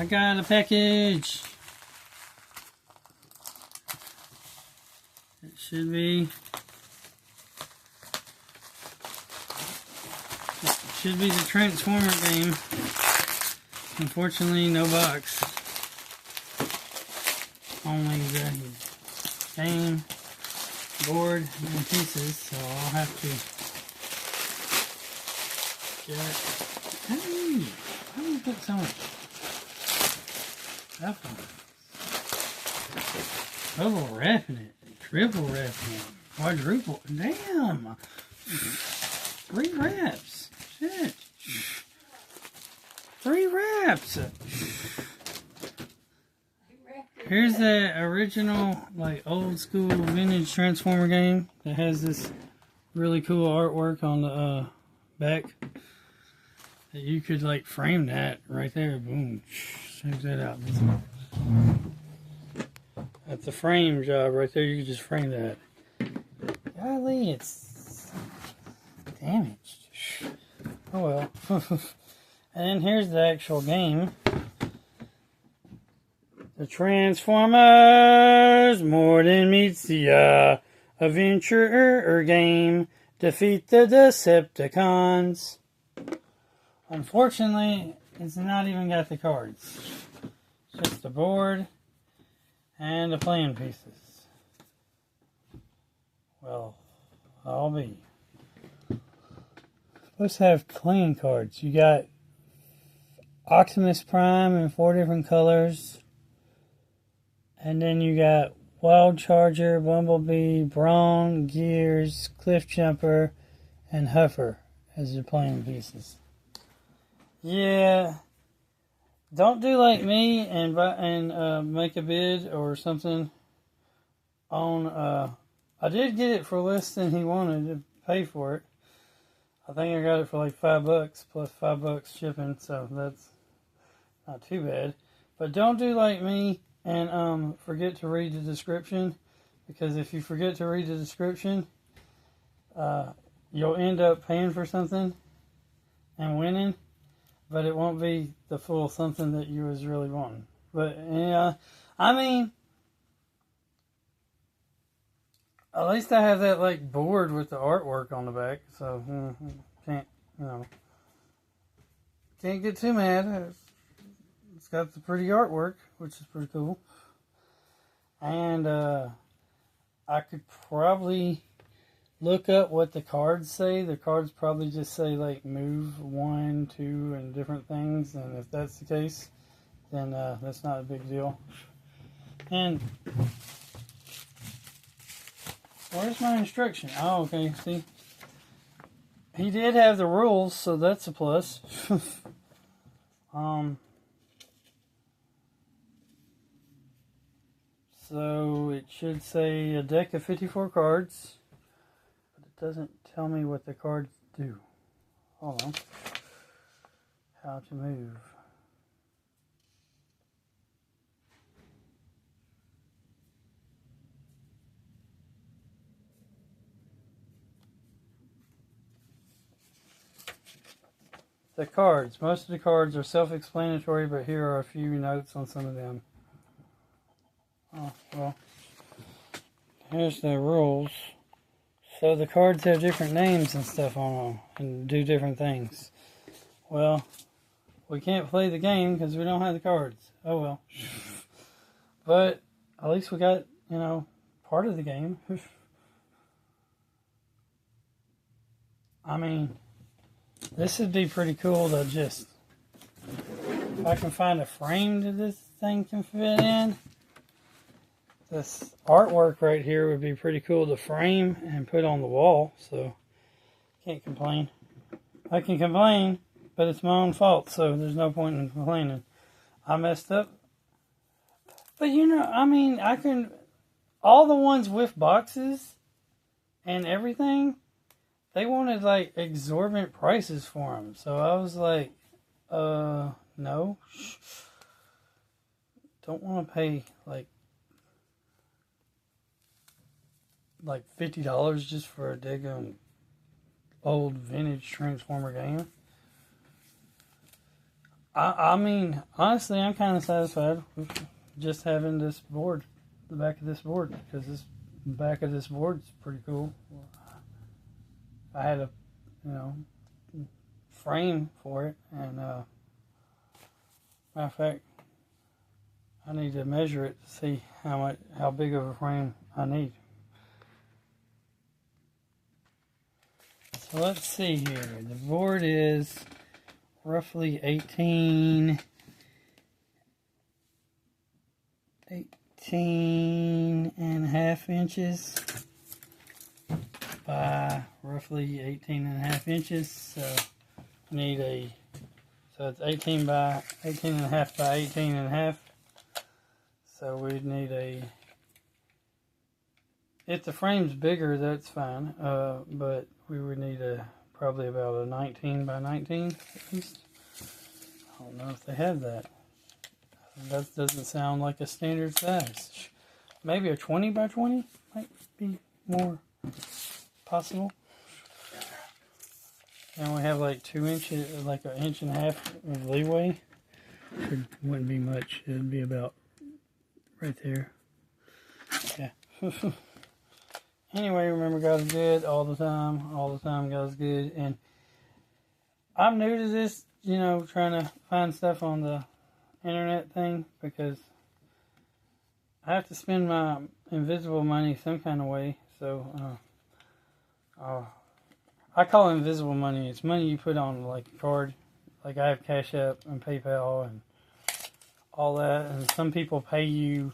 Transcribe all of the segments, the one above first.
I got a package. It should be the Transformer game. Unfortunately, no box. Only the game, board, and pieces. So I'll have to get. How do you put so much? Double wrapping it, triple wrapping it, quadruple. Damn! 3 wraps. Shit. 3 wraps. Here's the original, like, old school vintage Transformer game that has this really cool artwork on the back. That you could, like, frame that right there. Boom. Check that out. That's a frame job right there. You can just frame that. Golly, it's damaged. Oh well. And here's the actual game. The Transformers more than meets the adventure game. Defeat the Decepticons. Unfortunately, it's not even got the cards. It's just the board and the playing pieces. Well, I'll be. Supposed to have playing cards. You got Optimus Prime in 4 different colors. And then you got Wild Charger, Bumblebee, Brawn, Gears, Cliff Jumper, and Huffer as your playing pieces. Yeah, don't do like me and make a bid or something on. I did get it for less than he wanted to pay for it. I think I got it for like $5 plus $5 shipping, so that's not too bad. But don't do like me and forget to read the description, because if you forget to read the description, you'll end up paying for something and winning. But it won't be the full something that you was really wanting. But, yeah, I mean, at least I have that, like, board with the artwork on the back. So, can't get too mad. It's got the pretty artwork, which is pretty cool. And, I could probably look up what the cards say. The cards probably just say, like, move 1, 2, and different things. And if that's the case, then that's not a big deal. And where's my instruction? Oh, okay. See, he did have the rules, so that's a plus. So it should say a deck of 54 cards. Doesn't tell me what the cards do. Hold on. How to move. The cards. Most of the cards are self-explanatory, but here are a few notes on some of them. Oh, well. Here's the rules. So the cards have different names and stuff on them and do different things. Well, we can't play the game because we don't have the cards. Oh well. But at least we got, part of the game. I mean, this would be pretty cool to just, if I can find a frame that this thing can fit in. This artwork right here would be pretty cool to frame and put on the wall, so can't complain. I can complain, but it's my own fault, so there's no point in complaining. I messed up. But I can, all the ones with boxes and everything, they wanted like exorbitant prices for them. So I was like, no. Don't want to pay like $50 just for a daggone old vintage Transformer game. I mean, honestly, I'm kind of satisfied with just having this board, the back of this board, because this back of this board is pretty cool. I had a, you know, frame for it, and matter of fact, I need to measure it to see how big of a frame I need. So let's see here. The board is roughly 18 and a half inches by roughly 18 and a half inches. So I need so it's 18 and a half by 18 and a half. So we'd need if the frame's bigger, that's fine. But we would need probably about a 19 by 19 at least. I don't know if they have that. That doesn't sound like a standard size. Maybe a 20 by 20 might be more possible. And we have like 2 inches, like an inch and a half of leeway. It wouldn't be much. It would be about right there. Yeah. Anyway, remember, God's good all the time. All the time, God's good. And I'm new to this, trying to find stuff on the internet thing, because I have to spend my invisible money some kind of way. So, I call it invisible money. It's money you put on like a card. Like I have Cash App and PayPal and all that. And some people pay you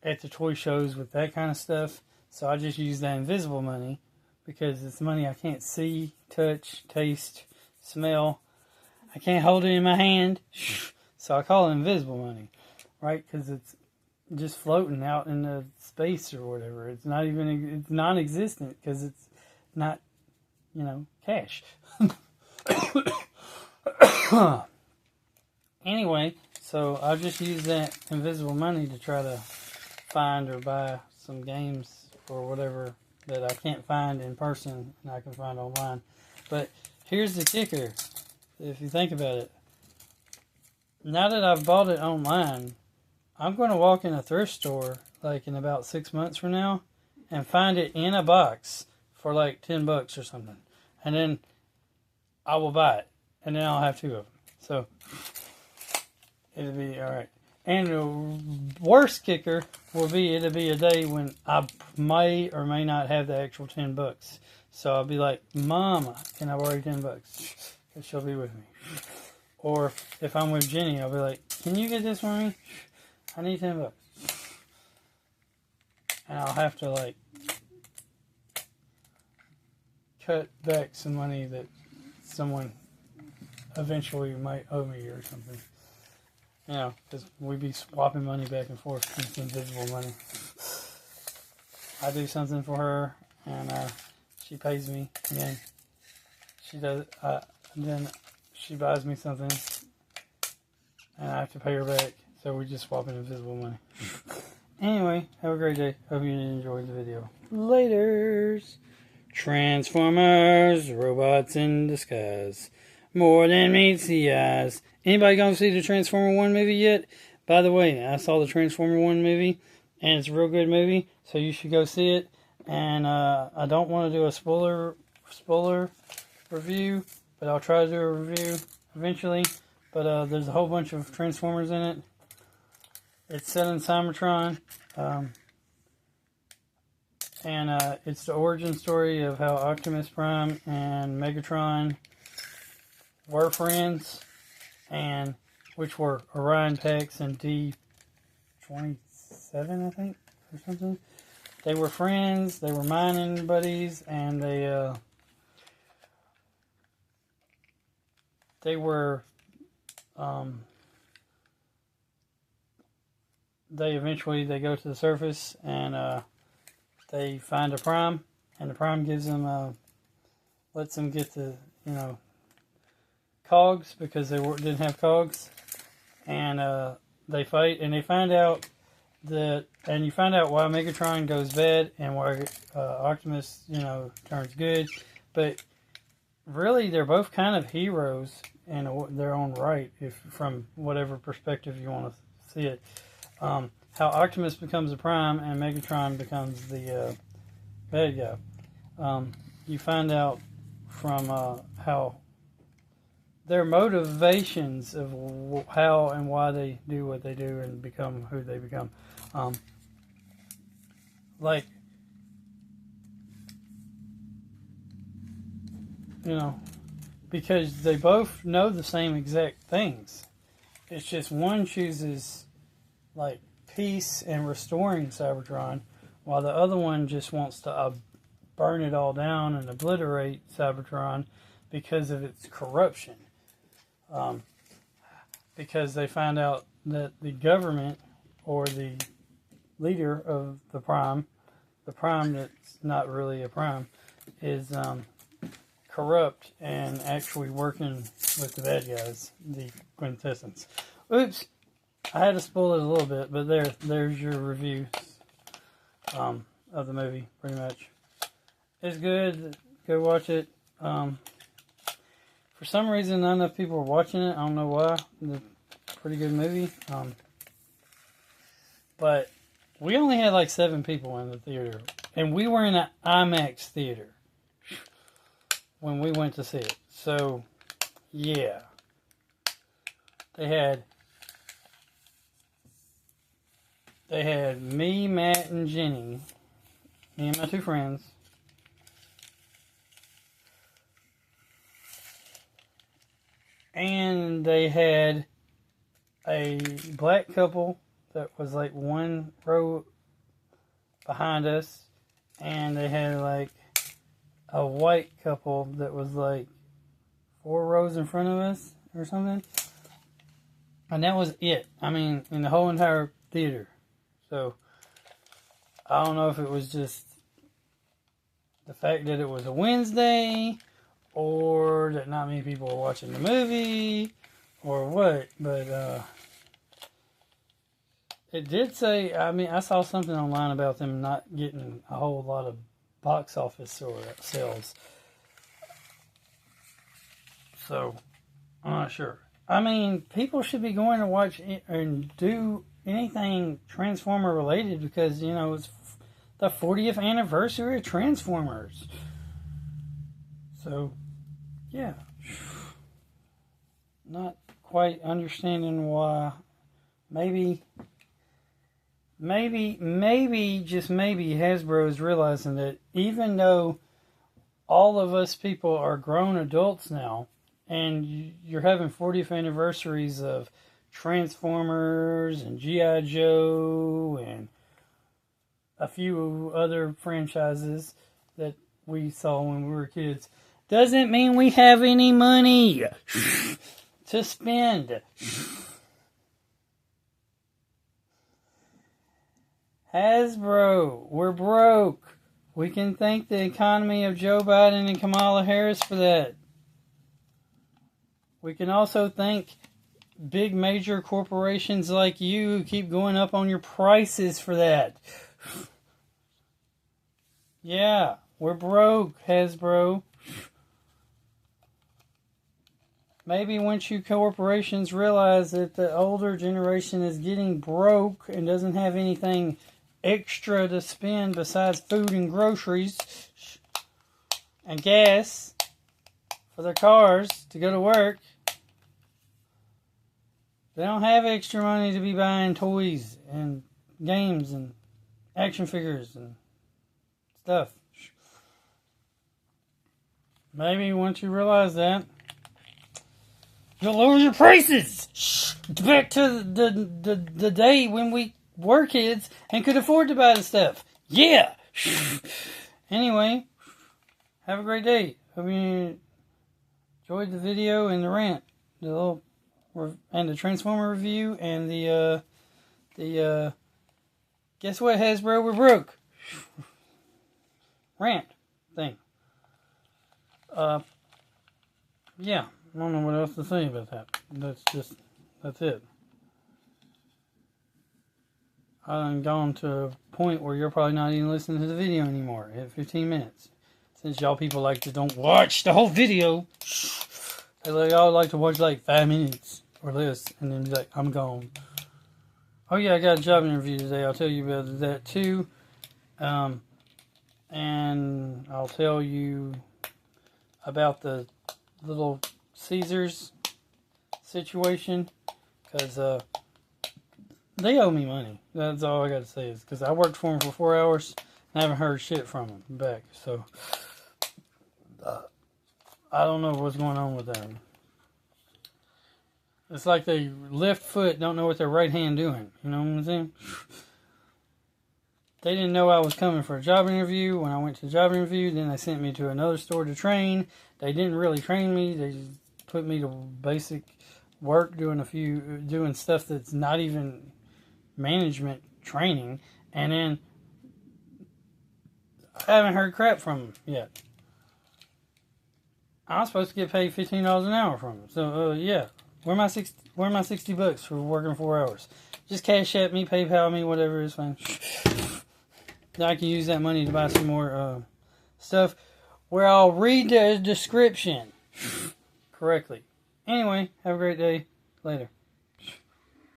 at the toy shows with that kind of stuff. So I just use that invisible money because it's money I can't see, touch, taste, smell. I can't hold it in my hand. So I call it invisible money, right? Because it's just floating out in the space or whatever. It's non-existent because it's not, cash. Anyway, so I'll just use that invisible money to try to find or buy some games or whatever that I can't find in person and I can find online. But here's the kicker, if you think about it. Now that I've bought it online, I'm going to walk in a thrift store like in about 6 months from now and find it in a box for like $10 or something. And then I will buy it. And then I'll have 2 of them. So it'll be alright. And the worst kicker will be it'll be a day when I may or may not have the actual $10. So I'll be like, Mama, can I borrow $10? Because she'll be with me. Or if I'm with Jenny, I'll be like, can you get this for me? I need $10. And I'll have to like cut back some money that someone eventually might owe me or something. Because we'd be swapping money back and forth. It's invisible money. I do something for her, and she pays me, and then she does. And then she buys me something, and I have to pay her back. So we just swap in invisible money. Anyway, have a great day. Hope you enjoyed the video. Laters. Transformers, robots in disguise. More than meets the eyes. Anybody gonna see the Transformer 1 movie yet? By the way, I saw the Transformer 1 movie, and it's a real good movie, so you should go see it. And I don't want to do a spoiler review, but I'll try to do a review eventually. But there's a whole bunch of Transformers in it. It's set in Cybertron. And it's the origin story of how Optimus Prime and Megatron were friends, and which were Orion Pax and D27, I think, or something. They were friends, they were mining buddies, and they eventually go to the surface, and they find a Prime, and the Prime gives them lets them get the cogs, because they didn't have cogs, and they fight, and they find out and you find out why Megatron goes bad and why Optimus turns good. But really, they're both kind of heroes in their own right, if from whatever perspective you want to see it. How Optimus becomes a Prime and Megatron becomes the bad guy. You find out from how their motivations of how and why they do what they do and become who they become. Like, you know, because they both know the same exact things. It's just one chooses, like, peace and restoring Cybertron, while the other one just wants to burn it all down and obliterate Cybertron because of its corruption. Because they find out that the government, or the leader of the Prime that's not really a Prime, is corrupt and actually working with the bad guys, the Quintessence. Oops, I had to spoil it a little bit, but there's your review of the movie, pretty much. It's good. Go watch it. For some reason, not enough people are watching it. I don't know why. It's a pretty good movie. But we only had like 7 people in the theater. And we were in an IMAX theater when we went to see it. So, yeah. They had me, Matt, and Jenny. Me and my 2 friends. And they had a black couple that was like 1 row behind us. And they had like a white couple that was like 4 rows in front of us or something. And that was it. I mean, in the whole entire theater. So, I don't know if it was just the fact that it was a Wednesday, or that not many people were watching the movie, or what, but it did say, I mean, I saw something online about them not getting a whole lot of box office or sales. So, I'm not sure. I mean, people should be going to watch and do anything Transformer related because, you know, it's the 40th anniversary of Transformers. So, yeah. Not quite understanding why. Maybe, just maybe Hasbro is realizing that even though all of us people are grown adults now, and you're having 40th anniversaries of Transformers and G.I. Joe and a few other franchises that we saw when we were kids, doesn't mean we have any money to spend. Hasbro, we're broke. We can thank the economy of Joe Biden and Kamala Harris for that. We can also thank big major corporations like you who keep going up on your prices for that. Yeah, we're broke, Hasbro. Maybe once you corporations realize that the older generation is getting broke and doesn't have anything extra to spend besides food and groceries and gas for their cars to go to work, they don't have extra money to be buying toys and games and action figures and stuff. Maybe once you realize that, you'll lower your prices. Back to the day when we were kids and could afford to buy the stuff. Yeah. Anyway, have a great day. Hope you enjoyed the video and the rant, and the Transformer review, and the guess what, Hasbro, we're broke rant thing. Yeah, I don't know what else to say about that. That's it. I've gone to a point where you're probably not even listening to the video anymore at 15 minutes. Since y'all people like to don't watch the whole video. Y'all like to watch like 5 minutes or less and then be like, I'm gone. Oh yeah, I got a job interview today. I'll tell you about that too. And I'll tell you about the Little Caesars situation. Because they owe me money. That's all I got to say. Is because I worked for them for 4 hours and I haven't heard shit from them back. So I don't know what's going on with them. It's like they left foot don't know what their right hand doing. You know what I'm saying? They didn't know I was coming for a job interview. When I went to the job interview, then they sent me to another store to train. They didn't really train me. They just put me to basic work doing stuff that's not even management training. And then I haven't heard crap from them yet. I'm supposed to get paid $15 an hour from them. So, yeah. Where my $60 for working 4 hours? Just cash at me, PayPal me, whatever is fine. Then I can use that money to buy some more stuff where I'll read the description correctly. Anyway, have a great day. Later.